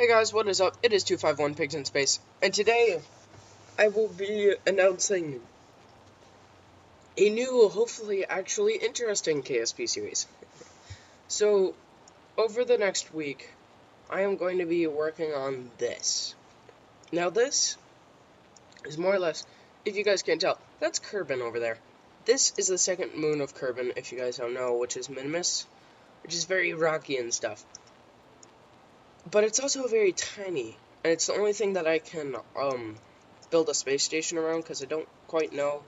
Hey guys, what is up? It is 251 Pigs in Space, and today I will be announcing a new, hopefully actually interesting KSP series. So, over the next week, I am going to be working on this. Now this is more or less, if you guys can't tell, that's Kerbin over there. This is the second moon of Kerbin, if you guys don't know, which is Minimus, which is very rocky and stuff. But it's also very tiny, and it's the only thing that I can, build a space station around, because I don't quite know.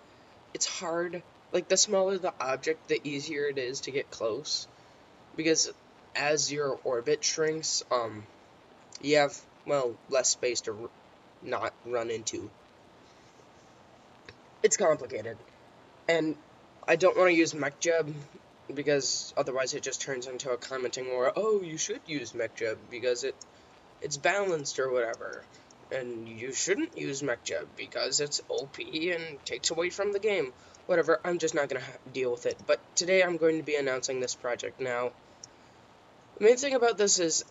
It's hard. Like, the smaller the object, the easier it is to get close. Because as your orbit shrinks, you have, well, less space to not run into. It's complicated. And I don't want to use MechJeb, because otherwise it just turns into a commenting war, oh, you should use MechJeb, because it's balanced or whatever. And you shouldn't use MechJeb because it's OP and takes away from the game. Whatever, I'm just not going to deal with it. But today I'm going to be announcing this project. Now, the main thing about this is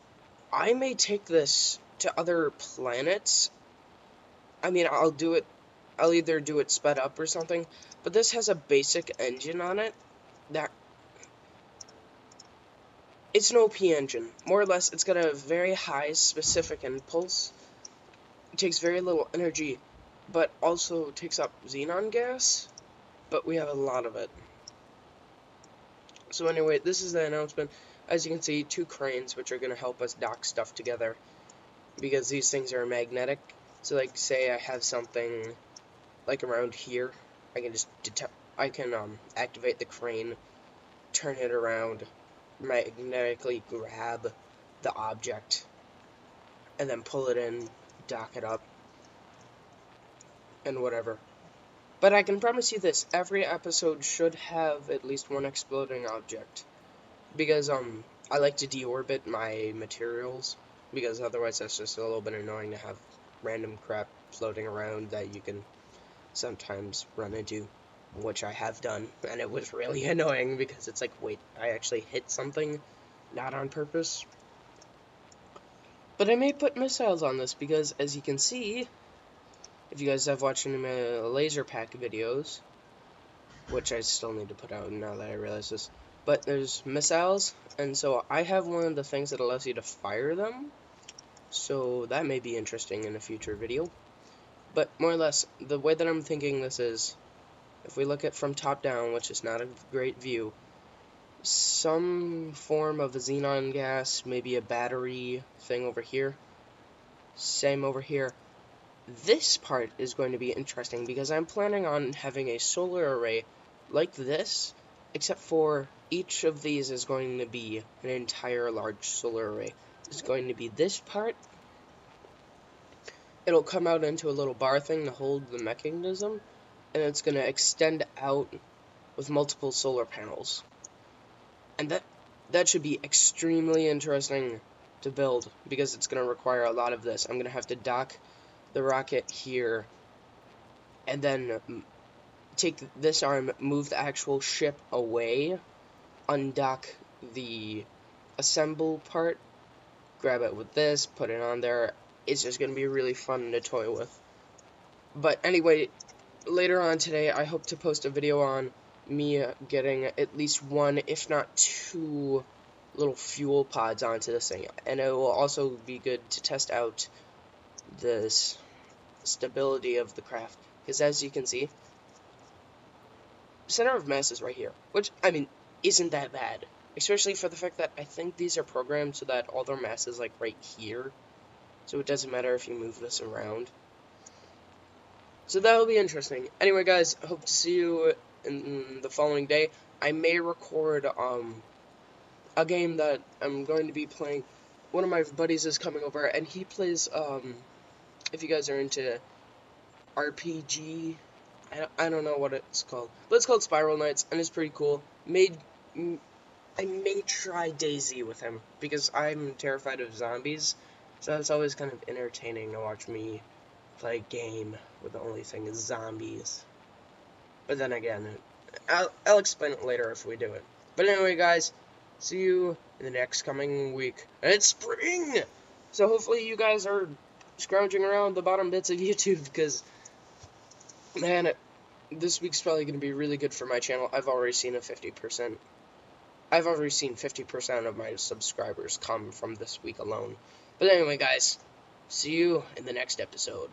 I may take this to other planets. I mean, I'll either do it sped up or something. But this has a basic engine on it that it's an OP engine. More or less, it's got a very high specific impulse. It takes very little energy, but also takes up xenon gas, but we have a lot of it. So anyway, this is the announcement. As you can see, 2 cranes, which are going to help us dock stuff together, because these things are magnetic. So like, say I have something like around here, I can just activate the crane, turn it around, magnetically grab the object, and then pull it in, dock it up, and whatever. But I can promise you this, every episode should have at least one exploding object. Because, I like to deorbit my materials, because otherwise that's just a little bit annoying to have random crap floating around that you can sometimes run into, which I have done, and it was really annoying, because it's like, wait, I actually hit something, not on purpose. But I may put missiles on this, because, as you can see, if you guys have watched any of my laser pack videos, which I still need to put out now that I realize this, but there's missiles, and so I have one of the things that allows you to fire them, so that may be interesting in a future video. But more or less, the way that I'm thinking this is, if we look at from top down, which is not a great view, some form of a xenon gas, maybe a battery thing over here, same over here. This part is going to be interesting because I'm planning on having a solar array like this, except for each of these is going to be an entire large solar array. It's going to be this part. It'll come out into a little bar thing to hold the mechanism, and it's going to extend out with multiple solar panels. And that should be extremely interesting to build, because it's going to require a lot of this. I'm going to have to dock the rocket here, and then take this arm, move the actual ship away, undock the assemble part, grab it with this, put it on there. It's just going to be really fun to toy with. But anyway, later on today, I hope to post a video on me getting at least 1, if not 2, little fuel pods onto this thing. And it will also be good to test out this stability of the craft, because as you can see, center of mass is right here, which, I mean, isn't that bad, especially for the fact that I think these are programmed so that all their mass is like right here, so it doesn't matter if you move this around. So that'll be interesting. Anyway guys, I hope to see you in the following day. I may record a game that I'm going to be playing. One of my buddies is coming over, and he plays if you guys are into RPG, I don't know what it's called, but it's called Spiral Knights, and it's pretty cool. I may try DayZ with him, because I'm terrified of zombies, so it's always kind of entertaining to watch me play a game where the only thing is zombies. But then again, I'll explain it later if we do it. But anyway guys, see you in the next coming week. And it's spring! So hopefully you guys are scrounging around the bottom bits of YouTube, because, man, this week's probably going to be really good for my channel. I've already seen 50% of my subscribers come from this week alone. But anyway, guys, see you in the next episode.